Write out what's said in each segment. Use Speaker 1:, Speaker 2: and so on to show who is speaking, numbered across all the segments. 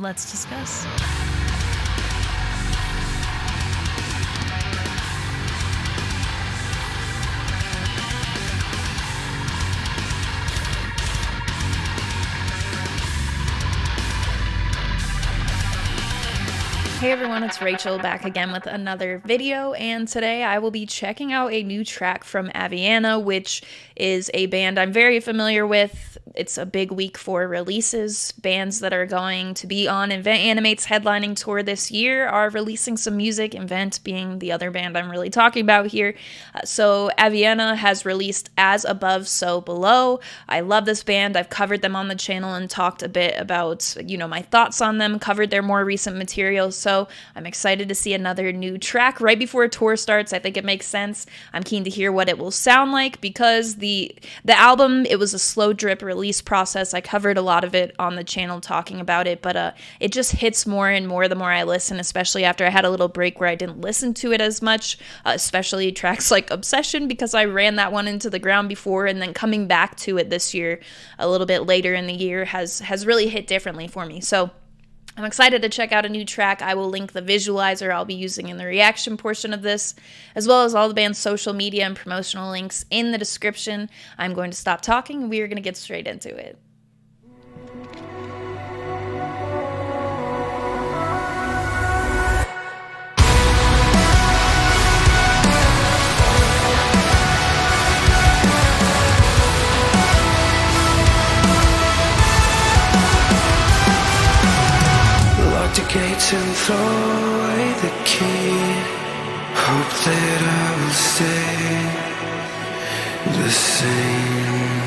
Speaker 1: Let's discuss. Hey everyone, it's Rachel back again with another video, and today I will be checking out a new track from Aviana, which is a band I'm very familiar with. It's a big week for releases. Bands that are going to be on Invent Animate's headlining tour this year are releasing some music, Invent being the other band I'm really talking about here. So Aviana has released As Above, So Below. I love this band. I've covered them on the channel and talked a bit about, my thoughts on them, covered their more recent material. So I'm excited to see another new track right before a tour starts. I think it makes sense. I'm keen to hear what it will sound like because the album, it was a slow drip release process. I covered a lot of it on the channel talking about it, but it just hits more and more the more I listen, especially after I had a little break where I didn't listen to it as much, especially tracks like Obsession, because I ran that one into the ground before, and then coming back to it this year a little bit later in the year has really hit differently for me. So I'm excited to check out a new track. I will link the visualizer I'll be using in the reaction portion of this, as well as all the band's social media and promotional links in the description. I'm going to stop talking and we are going to get straight into it.
Speaker 2: Gates and throw away the key. Hope that I will stay the same.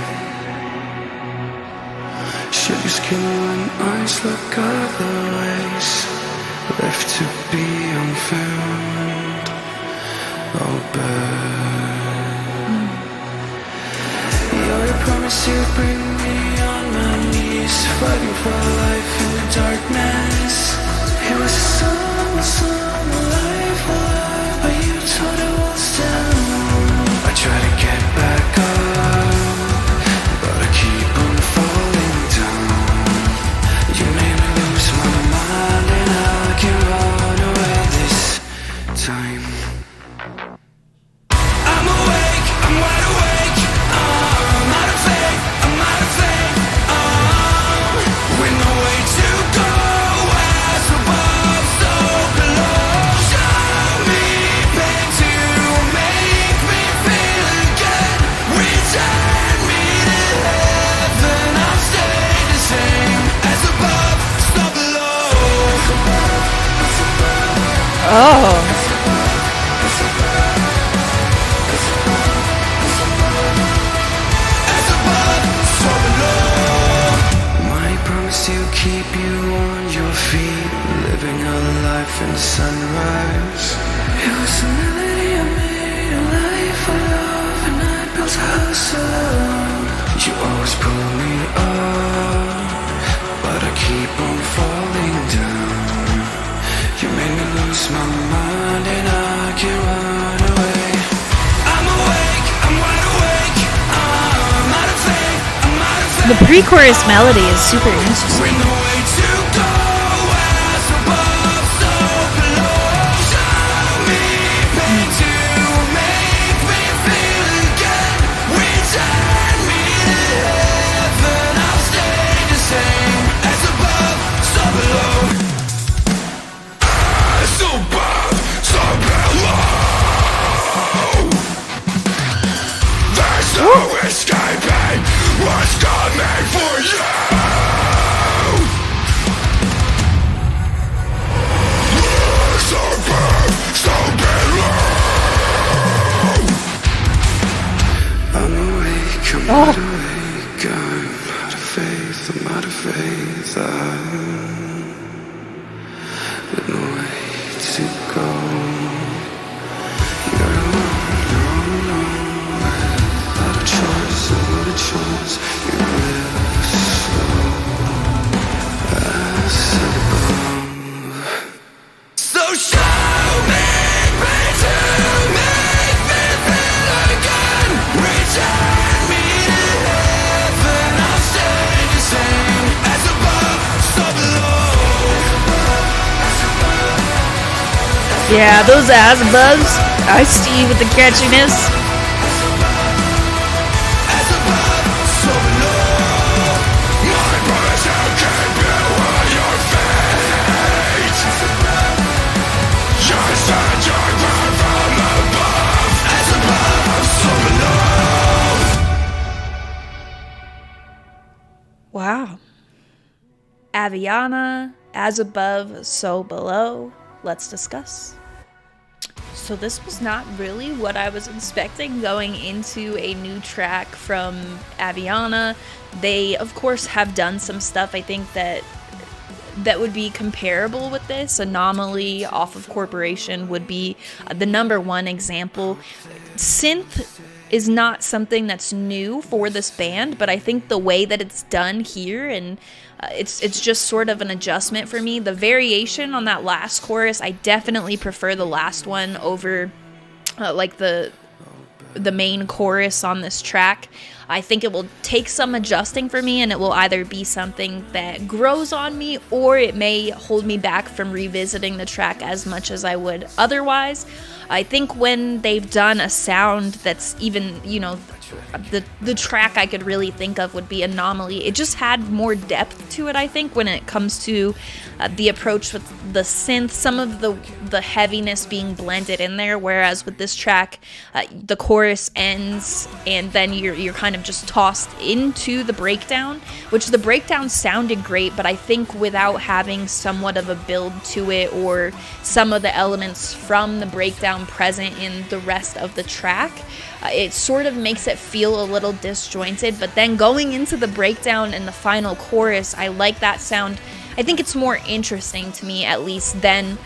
Speaker 2: Sugar skin when eyes look other ways, left to be unfound. I'll burn. Your promise to bring me on my knees, fighting for life in the darkness. It was a song alive, but you tore the walls down. I try to get back up, but I keep on falling down. You made me lose my mind and I can't run away this time. I'm awake, I'm wide awake, I'm out of faith, I'm out of faith, with no way to go.
Speaker 1: Oh.
Speaker 2: My promise to keep you on your feet, living a life in sunrise. It was a melody I made, a life of love, and I built a house alone. You always pull me up, but I keep on falling down. You made me lose my mind and I can't run away. I'm awake, I'm wide awake, I'm out of faith, I'm out of faith.
Speaker 1: The pre-chorus melody is super interesting.
Speaker 2: No way to go, as above, so below. Show me pain to make me feel again. Return me to heaven, I'll stay the same. As above, so below. There's no escaping what's coming for you.
Speaker 1: Yeah, those ass bugs. I see with the catchiness. Wow. Aviana, as above, so below. Let's discuss. So this was not really what I was expecting going into a new track from Aviana. They, of course, have done some stuff I think that would be comparable with this. Anomaly off of Corporation would be the number one example. Synth is not something that's new for this band, but I think the way that it's done here, and it's just sort of an adjustment for me. The variation on that last chorus, I definitely prefer the last one over like the main chorus on this track. I think it will take some adjusting for me, and it will either be something that grows on me, or it may hold me back from revisiting the track as much as I would otherwise. I think when they've done a sound that's even, you know, the track I could really think of would be Anomaly. It just had more depth to it, I think, when it comes to the approach with the synth, some of the heaviness being blended in there, whereas with this track, the chorus ends and then you're kind of just tossed into the breakdown, which the breakdown sounded great, but I think without having somewhat of a build to it, or some of the elements from the breakdown present in the rest of the track, it sort of makes it feel a little disjointed. But then going into the breakdown and the final chorus, I like that sound. I think it's more interesting to me, at least, than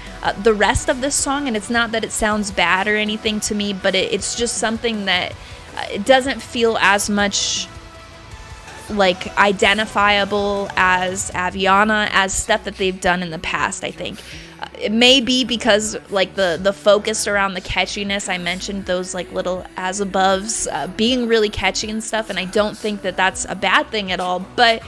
Speaker 1: the rest of this song. And it's not that it sounds bad or anything to me, but it's just something that it doesn't feel as much like identifiable as Aviana, as stuff that they've done in the past, I think. It may be because like the focus around the catchiness, I mentioned those like little as aboves being really catchy and stuff, and I don't think that that's a bad thing at all, but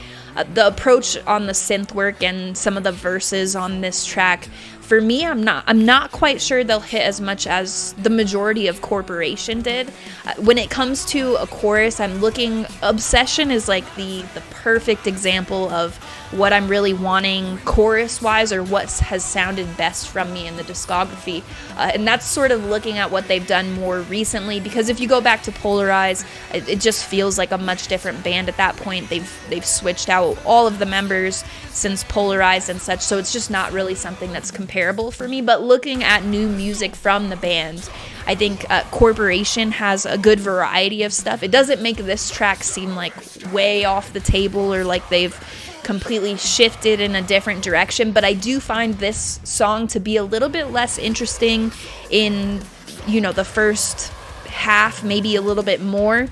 Speaker 1: the approach on the synth work and some of the verses on this track, for me, I'm not quite sure they'll hit as much as the majority of Corporation did. When it comes to a chorus, I'm looking, Obsession is like the perfect example of what I'm really wanting chorus-wise, or what has sounded best from me in the discography. And that's sort of looking at what they've done more recently, because if you go back to Polarize, it just feels like a much different band at that point. They've switched out all of the members since Polarize and such, so it's just not really something that's comparable for me. But looking at new music from the band, I think Corporation has a good variety of stuff. It doesn't make this track seem like way off the table or like they've completely shifted in a different direction, but I do find this song to be a little bit less interesting in, you know, the first half, maybe a little bit more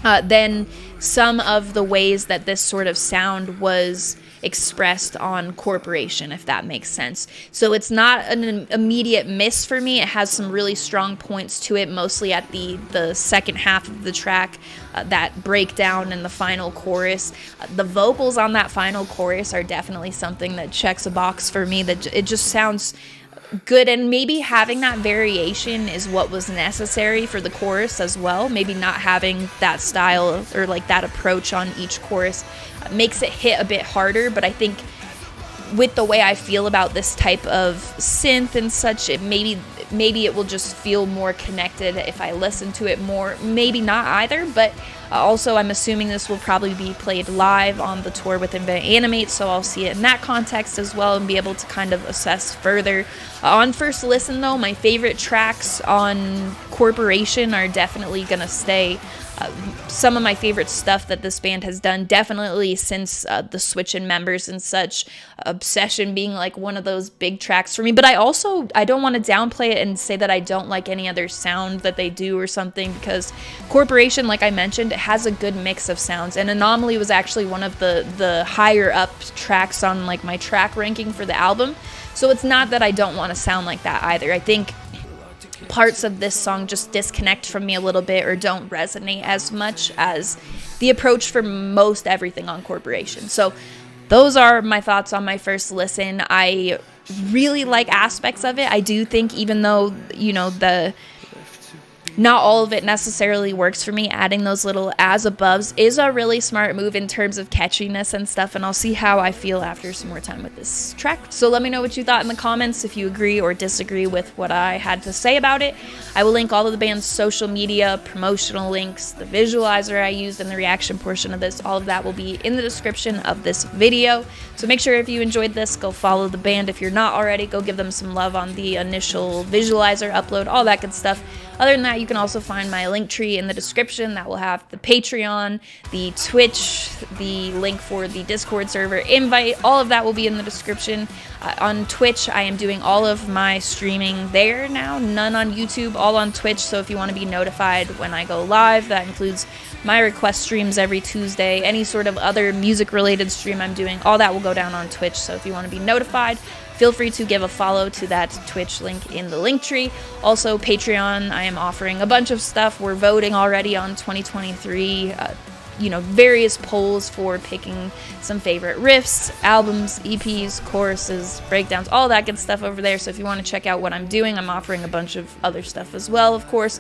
Speaker 1: than some of the ways that this sort of sound was expressed on Corporation, if that makes sense. So it's not an immediate miss for me. It has some really strong points to it, mostly at the second half of the track, that breakdown and the final chorus. The vocals on that final chorus are definitely something that checks a box for me, that it just sounds good, and maybe having that variation is what was necessary for the chorus as well. Maybe not having that style or like that approach on each chorus makes it hit a bit harder, but I think with the way I feel about this type of synth and such, maybe it will just feel more connected if I listen to it more. Maybe not either, but also I'm assuming this will probably be played live on the tour with Invent Animate, so I'll see it in that context as well and be able to kind of assess further. On first listen though, my favorite tracks on Corporation are definitely gonna stay some of my favorite stuff that this band has done, definitely since the switch in members and such. Obsession being like one of those big tracks for me, but I don't want to downplay it and say that I don't like any other sound that they do or something, because Corporation, like I mentioned, it has a good mix of sounds, and Anomaly was actually one of the higher up tracks on like my track ranking for the album, so it's not that I don't want to sound like that either. I think parts of this song just disconnect from me a little bit or don't resonate as much as the approach for most everything on Corporation. So those are my thoughts on my first listen. I really like aspects of it. I do think, even though, you know, not all of it necessarily works for me, adding those little as aboves is a really smart move in terms of catchiness and stuff, and I'll see how I feel after some more time with this track. So let me know what you thought in the comments, if you agree or disagree with what I had to say about it. I will link all of the band's social media, promotional links, the visualizer I used in the reaction portion of this. All of that will be in the description of this video. So make sure if you enjoyed this, go follow the band. If you're not already, go give them some love on the initial visualizer upload, all that good stuff. Other than that, you can also find my link tree in the description. That will have the Patreon, the Twitch, the link for the Discord server invite. All of that will be in the description. On Twitch, I am doing all of my streaming there now, none on YouTube, all on Twitch. So if you want to be notified when I go live, that includes my request streams every Tuesday, any sort of other music related stream I'm doing, all that will go down on Twitch. So if you want to be notified, feel free to give a follow to that Twitch link in the link tree. Also, Patreon, I am offering a bunch of stuff. We're voting already on 2023, various polls for picking some favorite riffs, albums, EPs, choruses, breakdowns, all that good stuff over there. So if you want to check out what I'm doing, I'm offering a bunch of other stuff as well, of course.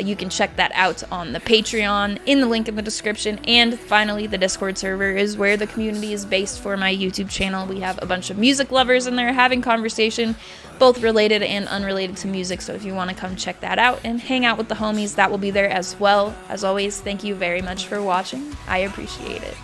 Speaker 1: You can check that out on the Patreon in the link in the description. And finally, the Discord server is where the community is based for my YouTube channel. We have a bunch of music lovers in there having conversation, both related and unrelated to music. So if you want to come check that out and hang out with the homies, that will be there as well. As always, thank you very much for watching. I appreciate it.